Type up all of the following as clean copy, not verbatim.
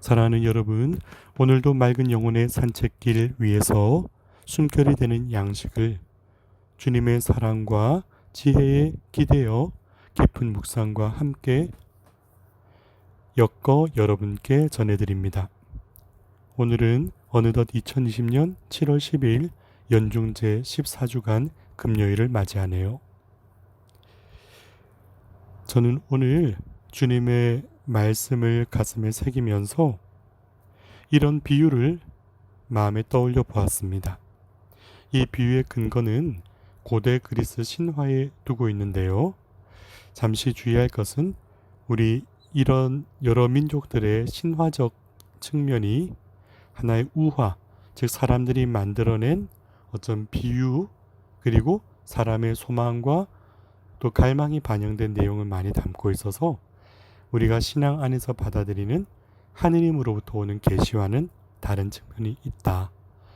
사랑하는 여러분, 오늘도 맑은 영혼의 산책길 위에서 숨결이 되는 양식을 주님의 사랑과 지혜에 기대어 깊은 묵상과 함께 엮어 여러분께 전해드립니다. 오늘은 어느덧 2020년 7월 10일 연중제 14주간 금요일을 맞이하네요. 저는 오늘 주님의 말씀을 가슴에 새기면서 이런 비유를 마음에 떠올려 보았습니다. 이 비유의 근거는 고대 그리스 신화에 두고 있는데요. 잠시 주의할 것은 우리 이런 여러 민족들의 신화적 측면이 하나의 우화, 즉 사람들이 만들어낸 어떤 비유, 그리고 사람의 소망과 또 갈망이 반영된 내용을 많이 담고 있어서 우리가 신앙 안에서 받아들이는 하느님으로부터 오는 계시와는 다른 측면이 있다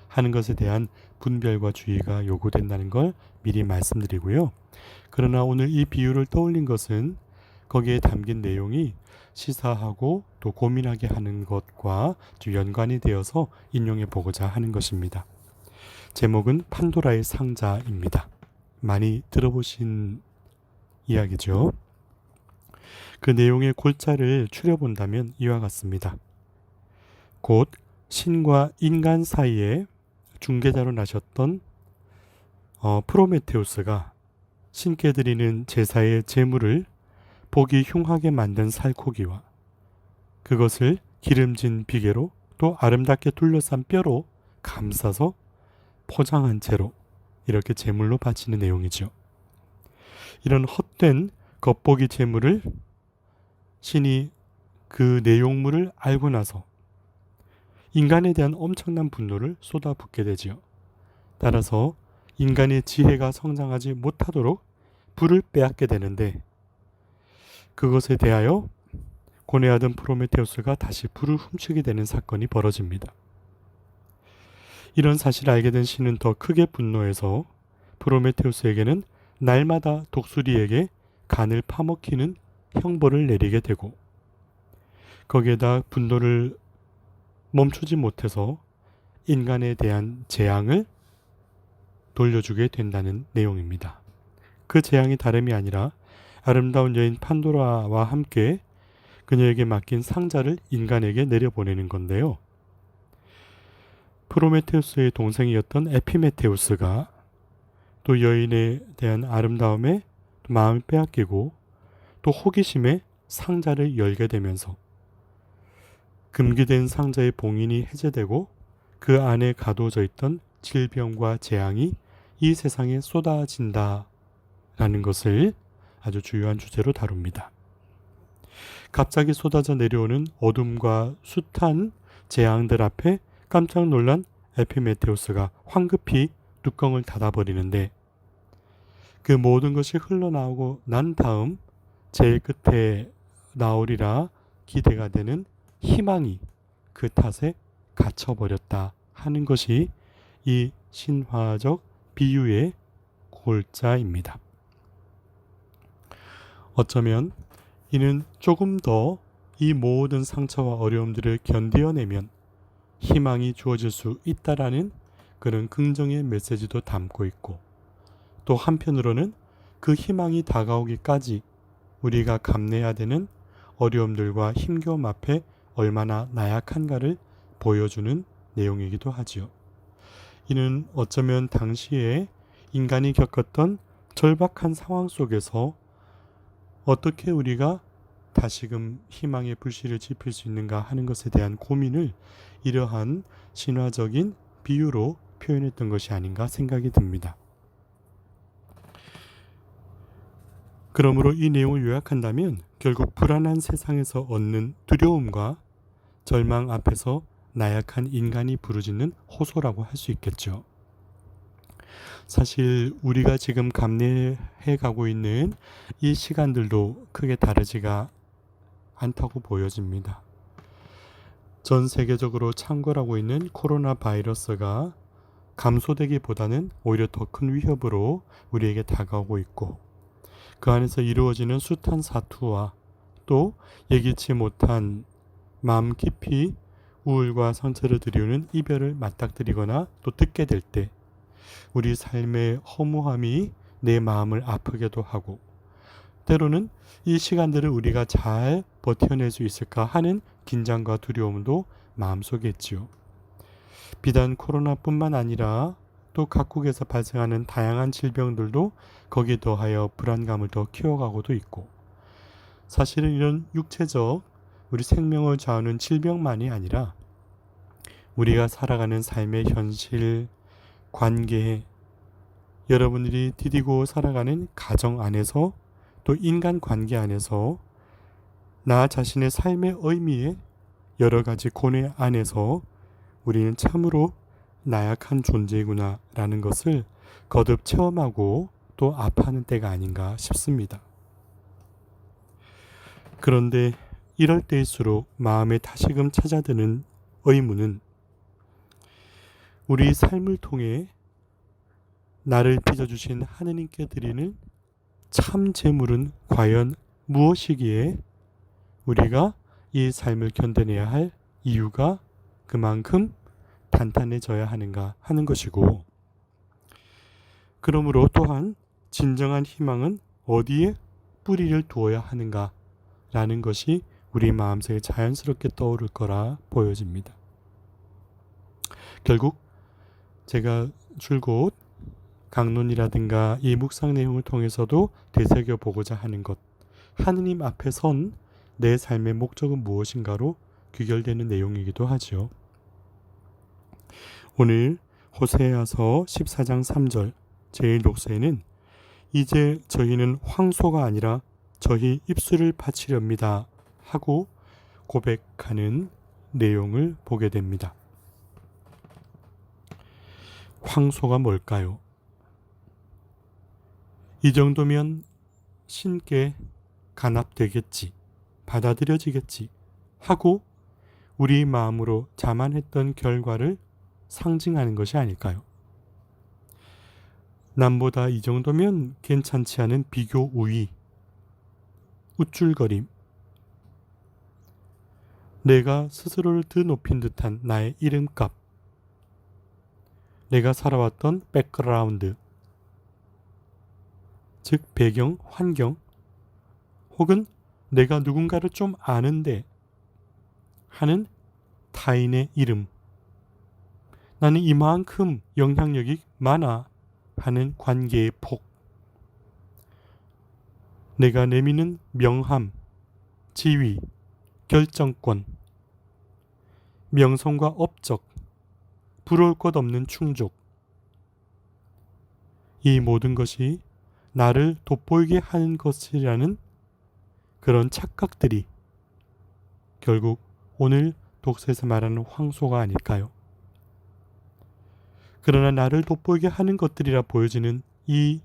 하는 것에 대한 분별과 주의가 요구된다는 걸 미리 말씀드리고요. 그러나 오늘 이 비유를 떠올린 것은 거기에 담긴 내용이 시사하고 또 고민하게 하는 것과 연관이 되어서 인용해 보고자 하는 것입니다. 제목은 판도라의 상자입니다. 많이 들어보신 이야기죠. 그 내용의 골자를 추려본다면 이와 같습니다. 곧 신과 인간 사이에 중개자로 나셨던 프로메테우스가 신께 드리는 제사의 제물을 보기 흉하게 만든 살코기와 그것을 기름진 비계로 또 아름답게 둘러싼 뼈로 감싸서 포장한 채로 이렇게 제물로 바치는 내용이죠. 이런 헛된 겉보기 제물을 신이 그 내용물을 알고 나서 인간에 대한 엄청난 분노를 쏟아붓게 되지요. 따라서 인간의 지혜가 성장하지 못하도록 불을 빼앗게 되는데 그것에 대하여 고뇌하던 프로메테우스가 다시 불을 훔치게 되는 사건이 벌어집니다. 이런 사실을 알게 된 신은 더 크게 분노해서 프로메테우스에게는 날마다 독수리에게 간을 파먹히는 형벌을 내리게 되고 거기에다 분노를 멈추지 못해서 인간에 대한 재앙을 돌려주게 된다는 내용입니다. 그 재앙이 다름이 아니라 아름다운 여인 판도라와 함께 그녀에게 맡긴 상자를 인간에게 내려보내는 건데요. 프로메테우스의 동생이었던 에피메테우스가 또 여인에 대한 아름다움에 마음을 빼앗기고 또 호기심에 상자를 열게 되면서 금기된 상자의 봉인이 해제되고 그 안에 가둬져 있던 질병과 재앙이 이 세상에 쏟아진다라는 것을 아주 주요한 주제로 다룹니다. 갑자기 쏟아져 내려오는 어둠과 숱한 재앙들 앞에 깜짝 놀란 에피메테우스가 황급히 뚜껑을 닫아버리는데 그 모든 것이 흘러나오고 난 다음 제일 끝에 나오리라 기대가 되는 희망이 그 탓에 갇혀버렸다 하는 것이 이 신화적 비유의 골자입니다. 어쩌면 이는 조금 더 이 모든 상처와 어려움들을 견뎌내면 희망이 주어질 수 있다라는 그런 긍정의 메시지도 담고 있고 또 한편으로는 그 희망이 다가오기까지 우리가 감내해야 되는 어려움들과 힘겨움 앞에 얼마나 나약한가를 보여주는 내용이기도 하지요. 이는 어쩌면 당시에 인간이 겪었던 절박한 상황 속에서 어떻게 우리가 다시금 희망의 불씨를 지필 수 있는가 하는 것에 대한 고민을 이러한 신화적인 비유로 표현했던 것이 아닌가 생각이 듭니다. 그러므로 이 내용을 요약한다면 결국 불안한 세상에서 얻는 두려움과 절망 앞에서 나약한 인간이 부르짖는 호소라고 할 수 있겠죠. 사실 우리가 지금 감내해 가고 있는 이 시간들도 크게 다르지가 않다고 보여집니다. 전 세계적으로 창궐하고 있는 코로나 바이러스가 감소되기보다는 오히려 더 큰 위협으로 우리에게 다가오고 있고 그 안에서 이루어지는 숱한 사투와 또 예기치 못한 마음 깊이 우울과 상처를 드리우는 이별을 맞닥뜨리거나 또 듣게 될 때 우리 삶의 허무함이 내 마음을 아프게도 하고 때로는 이 시간들을 우리가 잘 버텨낼 수 있을까 하는 긴장과 두려움도 마음속에 있지요. 비단 코로나뿐만 아니라 또 각국에서 발생하는 다양한 질병들도 거기에 더하여 불안감을 더 키워가고도 있고 사실은 이런 육체적 우리 생명을 좌우하는 질병만이 아니라 우리가 살아가는 삶의 현실, 관계, 여러분들이 디디고 살아가는 가정 안에서 또 인간 관계 안에서 나 자신의 삶의 의미에 여러 가지 고뇌 안에서 우리는 참으로 나약한 존재구나 라는 것을 거듭 체험하고 또 아파하는 때가 아닌가 싶습니다. 그런데 이럴 때일수록 마음에 다시금 찾아드는 의문은 우리 삶을 통해 나를 빚어주신 하느님께 드리는 참 재물은 과연 무엇이기에 우리가 이 삶을 견뎌내야 할 이유가 그만큼 단단해져야 하는가 하는 것이고 그러므로 또한 진정한 희망은 어디에 뿌리를 두어야 하는가 라는 것이 우리 마음속에 자연스럽게 떠오를 거라 보여집니다. 결국 제가 줄곧 강론이라든가 이 묵상 내용을 통해서도 되새겨보고자 하는 것 하느님 앞에 선 내 삶의 목적은 무엇인가로 귀결되는 내용이기도 하죠. 오늘 호세아서 14장 3절 제1독서에는 이제 저희는 황소가 아니라 저희 입술을 바치렵니다 하고 고백하는 내용을 보게 됩니다. 황소가 뭘까요? 이 정도면 신께 간합되겠지, 받아들여지겠지 하고 우리 마음으로 자만했던 결과를 상징하는 것이 아닐까요? 남보다 이 정도면 괜찮지 않은 비교 우위, 우쭐거림, 내가 스스로를 드높인 듯한 나의 이름값, 내가 살아왔던 백그라운드, 즉 배경, 환경, 혹은 내가 누군가를 좀 아는데 하는 타인의 이름, 나는 이만큼 영향력이 많아 하는 관계의 폭, 내가 내미는 명함, 지위, 결정권, 명성과 업적, 부러울 것 없는 충족, 이 모든 것이 나를 돋보이게 하는 것이라는 그런 착각들이 결국 오늘 독서에서 말하는 황소가 아닐까요? 그러나 나를 돋보이게 하는 것들이라 보여지는 이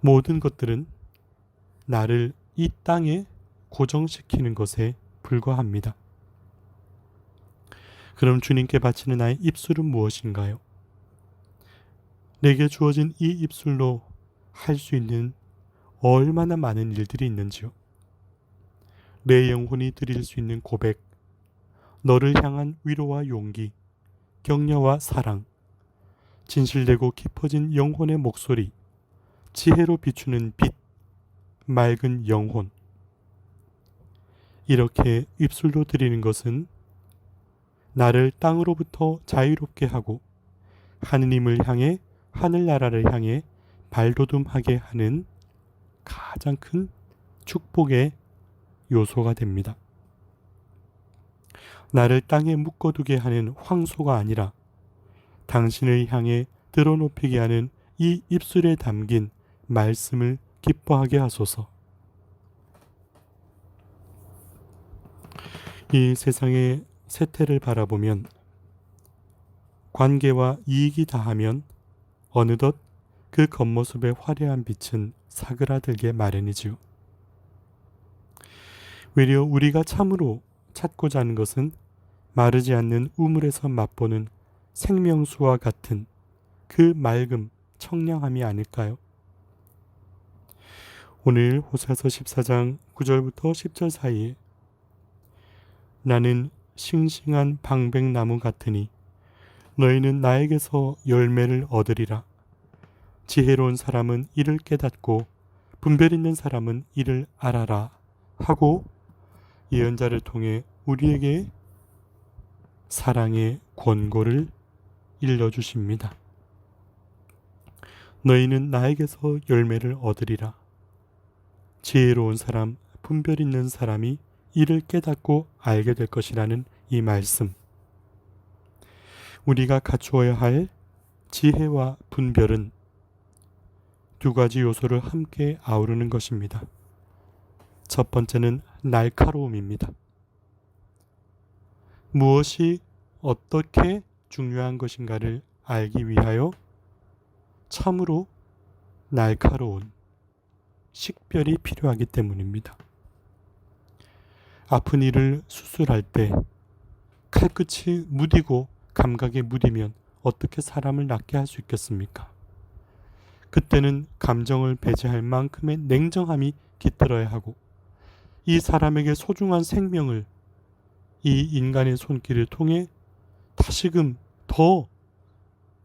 모든 것들은 나를 이 땅에 고정시키는 것에 불과합니다. 그럼 주님께 바치는 나의 입술은 무엇인가요? 내게 주어진 이 입술로 할 수 있는 얼마나 많은 일들이 있는지요. 내 영혼이 드릴 수 있는 고백, 너를 향한 위로와 용기, 격려와 사랑, 진실되고 깊어진 영혼의 목소리, 지혜로 비추는 빛, 맑은 영혼. 이렇게 입술로 드리는 것은 나를 땅으로부터 자유롭게 하고 하느님을 향해 하늘나라를 향해 발돋움하게 하는 가장 큰 축복의 요소가 됩니다. 나를 땅에 묶어두게 하는 황소가 아니라 당신을 향해 드러높이게 하는 이 입술에 담긴 말씀을 기뻐하게 하소서. 이 세상의 세태를 바라보면 관계와 이익이 다하면 어느덧 그 겉모습의 화려한 빛은 사그라들게 마련이지요. 외려 우리가 참으로 찾고자 하는 것은 마르지 않는 우물에서 맛보는 생명수와 같은 그 맑음, 청량함이 아닐까요? 오늘 호세아서 14장 9절부터 10절 사이에 나는 싱싱한 방백나무 같으니 너희는 나에게서 열매를 얻으리라. 지혜로운 사람은 이를 깨닫고 분별 있는 사람은 이를 알아라 하고 예언자를 통해 우리에게 사랑의 권고를 일러주십니다. 너희는 나에게서 열매를 얻으리라. 지혜로운 사람, 분별 있는 사람이 이를 깨닫고 알게 될 것이라는 이 말씀. 우리가 갖추어야 할 지혜와 분별은 두 가지 요소를 함께 아우르는 것입니다. 첫 번째는 날카로움입니다. 무엇이 어떻게 중요한 것인가를 알기 위하여 참으로 날카로운 식별이 필요하기 때문입니다. 아픈 이를 수술할 때 칼끝이 무디고 감각에 무디면 어떻게 사람을 낫게 할 수 있겠습니까? 그때는 감정을 배제할 만큼의 냉정함이 깃들어야 하고 이 사람에게 소중한 생명을 이 인간의 손길을 통해 다시금 더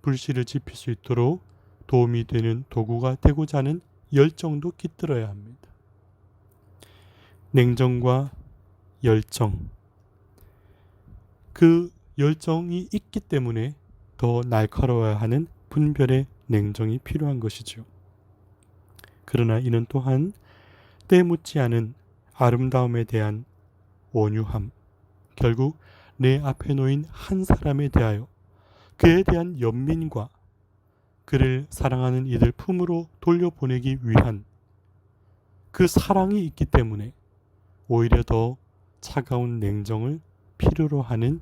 불씨를 지필 수 있도록 도움이 되는 도구가 되고자 하는 열정도 깃들어야 합니다. 냉정과 열정. 그 열정이 있기 때문에 더 날카로워야 하는 분별의 냉정이 필요한 것이죠. 그러나 이는 또한 때묻지 않은 아름다움에 대한 온유함, 결국 내 앞에 놓인 한 사람에 대하여 그에 대한 연민과 그를 사랑하는 이들 품으로 돌려보내기 위한 그 사랑이 있기 때문에 오히려 더 차가운 냉정을 필요로 하는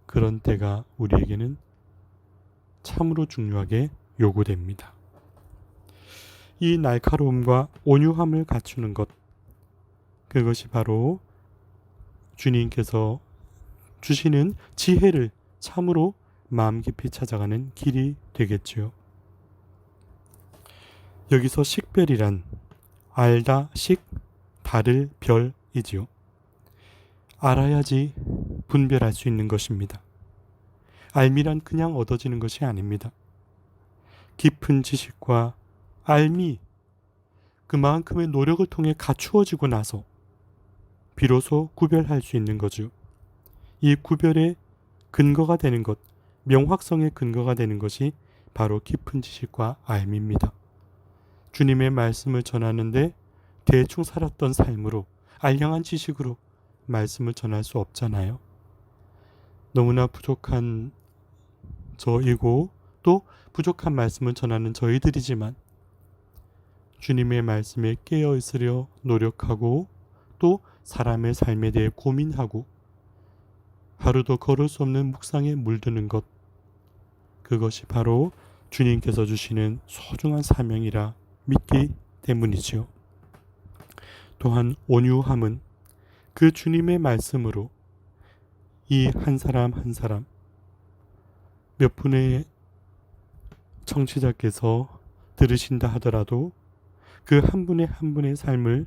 그런 때가 우리에게는 참으로 중요하게 요구됩니다. 이 날카로움과 온유함을 갖추는 것, 그것이 바로 주님께서 주시는 지혜를 참으로 마음 깊이 찾아가는 길이 되겠지요. 여기서 식별이란 알다 식 다를 별이지요. 알아야지 분별할 수 있는 것입니다. 알미란 그냥 얻어지는 것이 아닙니다. 깊은 지식과 알미, 그만큼의 노력을 통해 갖추어지고 나서 비로소 구별할 수 있는 거죠. 이 구별의 근거가 되는 것, 명확성의 근거가 되는 것이 바로 깊은 지식과 알미입니다. 주님의 말씀을 전하는데 대충 살았던 삶으로, 알량한 지식으로 말씀을 전할 수 없잖아요. 너무나 부족한 저이고 또 부족한 말씀을 전하는 저희들이지만 주님의 말씀에 깨어 있으려 노력하고 또 사람의 삶에 대해 고민하고 하루도 걸을 수 없는 묵상에 물드는 것, 그것이 바로 주님께서 주시는 소중한 사명이라 믿기 때문이지요. 또한 온유함은 그 주님의 말씀으로 이 한 사람 한 사람, 몇 분의 청취자께서 들으신다 하더라도 그 한 분의 한 분의 삶을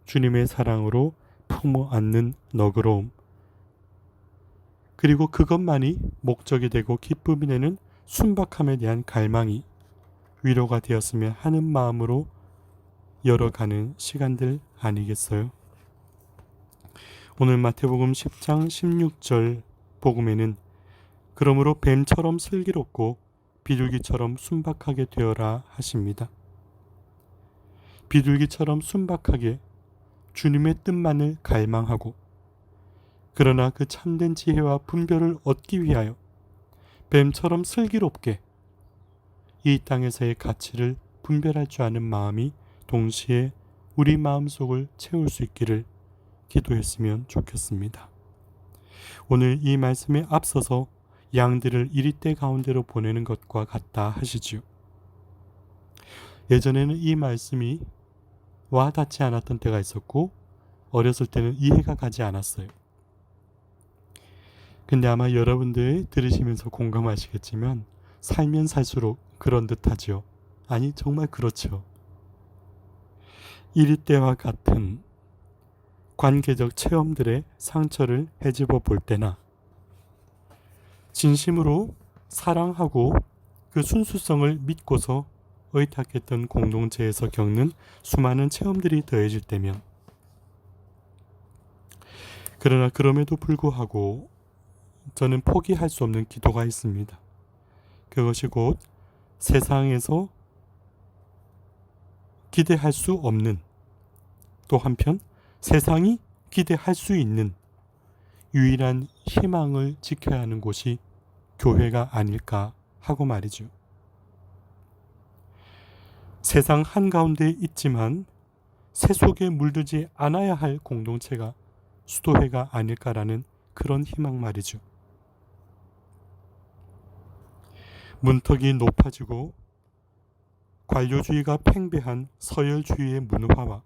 주님의 사랑으로 품어 안는 너그러움, 그리고 그것만이 목적이 되고 기쁨이 되는 순박함에 대한 갈망이 위로가 되었으면 하는 마음으로 열어가는 시간들 아니겠어요? 오늘 마태복음 10장 16절 복음에는 그러므로 뱀처럼 슬기롭고 비둘기처럼 순박하게 되어라 하십니다. 비둘기처럼 순박하게 주님의 뜻만을 갈망하고 그러나 그 참된 지혜와 분별을 얻기 위하여 뱀처럼 슬기롭게 이 땅에서의 가치를 분별할 줄 아는 마음이 동시에 우리 마음속을 채울 수 있기를 기도했으면 좋겠습니다. 오늘 이 말씀에 앞서서 양들을 이리떼 가운데로 보내는 것과 같다 하시지요. 예전에는 이 말씀이 와닿지 않았던 때가 있었고 어렸을 때는 이해가 가지 않았어요. 근데 아마 여러분들 들으시면서 공감하시겠지만 살면 살수록 그런 듯하죠. 아니 정말 그렇죠. 이리떼와 같은 관계적 체험들의 상처를 헤집어 볼 때나 진심으로 사랑하고 그 순수성을 믿고서 의탁했던 공동체에서 겪는 수많은 체험들이 더해질 때면, 그러나 그럼에도 불구하고 저는 포기할 수 없는 기도가 있습니다. 그것이 곧 세상에서 기대할 수 없는, 또 한편 세상이 기대할 수 있는 유일한 희망을 지켜야 하는 곳이 교회가 아닐까 하고 말이죠. 세상 한가운데 있지만 새 속에 물들지 않아야 할 공동체가 수도회가 아닐까라는 그런 희망 말이죠. 문턱이 높아지고 관료주의가 팽배한 서열주의의 문화와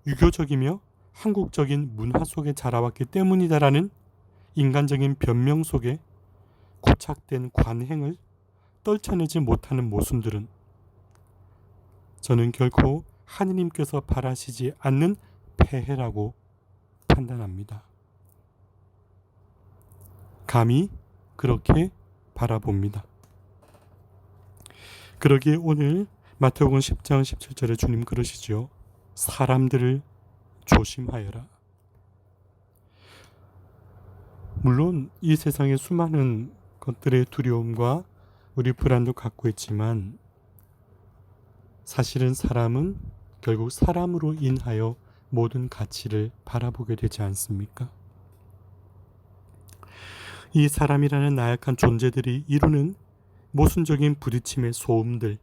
유교적이며 한국적인 문화 속에 자라왔기 때문이다라는 인간적인 변명 속에 고착된 관행을 떨쳐내지 못하는 모순들은 저는 결코 하느님께서 바라시지 않는 폐해라고 판단합니다. 감히 그렇게 바라봅니다. 그러기에 오늘 마태복음 10장 17절에 주님 그러시죠. 사람들을 조심하여라. 물론 이 세상에 수많은 것들의 두려움과 우리 불안도 갖고 있지만, 사실은 사람은 결국 사람으로 인하여 모든 가치를 바라보게 되지 않습니까? 이 사람이라는 나약한 존재들이 이루는 모순적인 부딪힘의 소음들,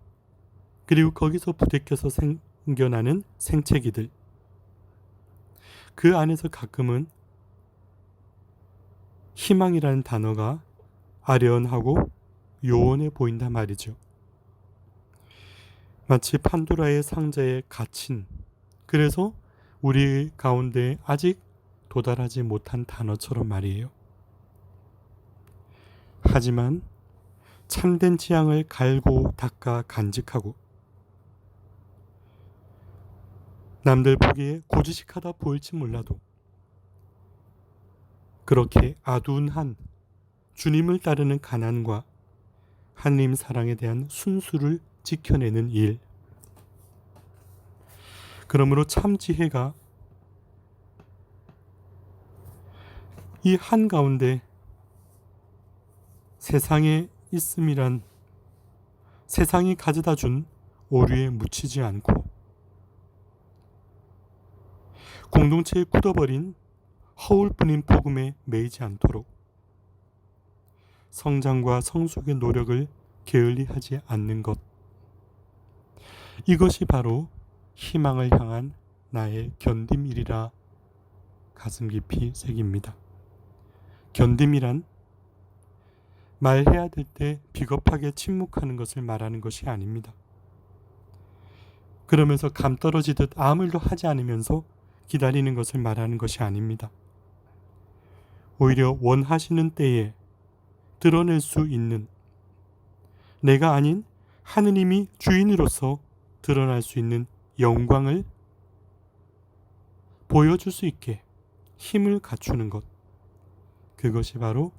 그리고 거기서 부대껴서 생겨나는 생채기들, 그 안에서 가끔은 희망이라는 단어가 아련하고 요원해 보인다 말이죠. 마치 판도라의 상자에 갇힌, 그래서 우리 가운데 아직 도달하지 못한 단어처럼 말이에요. 하지만 참된 지향을 갈고 닦아 간직하고 남들 보기에 고지식하다 보일지 몰라도 그렇게 아둔한 주님을 따르는 가난과 하느님 사랑에 대한 순수를 지켜내는 일, 그러므로 참 지혜가 이 한가운데 세상에 있음이란 세상이 가져다 준 오류에 묻히지 않고 공동체에 굳어버린 허울뿐인 복음에 매이지 않도록 성장과 성숙의 노력을 게을리하지 않는 것, 이것이 바로 희망을 향한 나의 견딤이리라 가슴 깊이 새깁니다. 견딤이란 말해야 될 때 비겁하게 침묵하는 것을 말하는 것이 아닙니다. 그러면서 감 떨어지듯 아무 일도 하지 않으면서 기다리는 것을 말하는 것이 아닙니다. 오히려 원하시는 때에 드러낼 수 있는, 내가 아닌 하느님이 주인으로서 드러날 수 있는 영광을 보여줄 수 있게 힘을 갖추는 것, 그것이 바로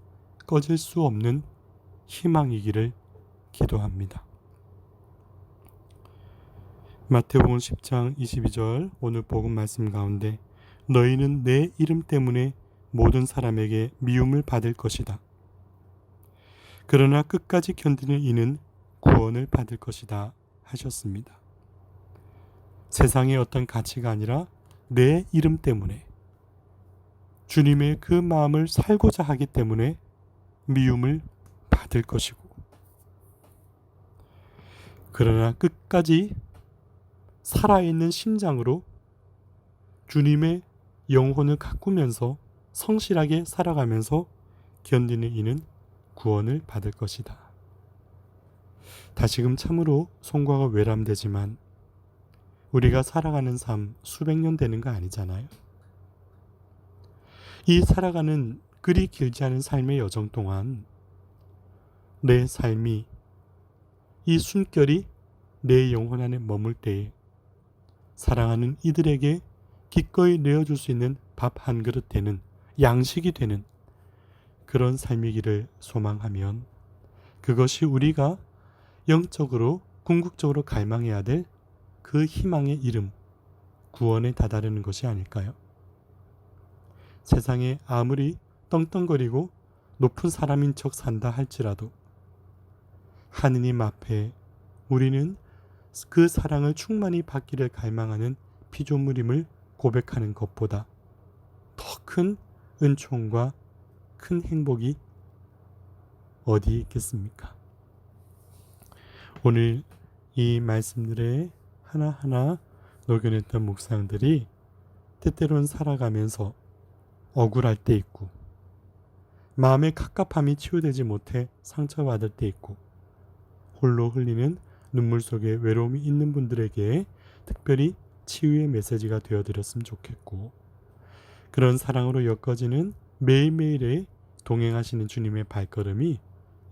꺼질 수 없는 희망이기를 기도합니다. 마태복음 10장 22절 오늘 복음 말씀 가운데 너희는 내 이름 때문에 모든 사람에게 미움을 받을 것이다. 그러나 끝까지 견디는 이는 구원을 받을 것이다 하셨습니다. 세상의 어떤 가치가 아니라 내 이름 때문에, 주님의 그 마음을 살고자 하기 때문에 미움을 받을 것이고, 그러나 끝까지 살아있는 심장으로 주님의 영혼을 가꾸면서 성실하게 살아가면서 견디는 이는 구원을 받을 것이다. 다시금 참으로 송구가 외람되지만 우리가 살아가는 삶 수백 년 되는 거 아니잖아요. 이 살아가는 그리 길지 않은 삶의 여정 동안 내 삶이, 이 숨결이 내 영혼 안에 머물 때에 사랑하는 이들에게 기꺼이 내어줄 수 있는 밥 한 그릇 되는, 양식이 되는 그런 삶이기를 소망하면, 그것이 우리가 영적으로 궁극적으로 갈망해야 될 그 희망의 이름, 구원에 다다르는 것이 아닐까요? 세상에 아무리 떵떵거리고 높은 사람인 척 산다 할지라도 하느님 앞에 우리는 그 사랑을 충만히 받기를 갈망하는 피조물임을 고백하는 것보다 더 큰 은총과 큰 행복이 어디에 있겠습니까? 오늘 이 말씀들의 하나하나 녹여냈던 묵상들이 때때로는 살아가면서 억울할 때 있고, 마음의 갑갑함이 치유되지 못해 상처받을 때 있고, 홀로 흘리는 눈물 속에 외로움이 있는 분들에게 특별히 치유의 메시지가 되어드렸으면 좋겠고, 그런 사랑으로 엮어지는 매일매일의 동행하시는 주님의 발걸음이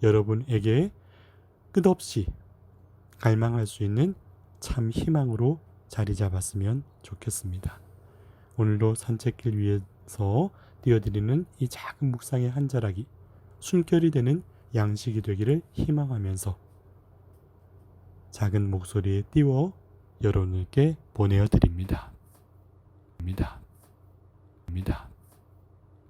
여러분에게 끝없이 갈망할 수 있는 참 희망으로 자리 잡았으면 좋겠습니다. 오늘도 산책길 위에서 띄워드리는 이 작은 묵상의 한 자락이 숨결이 되는 양식이 되기를 희망하면서 작은 목소리에 띄워 여러분께 보내어 드립니다.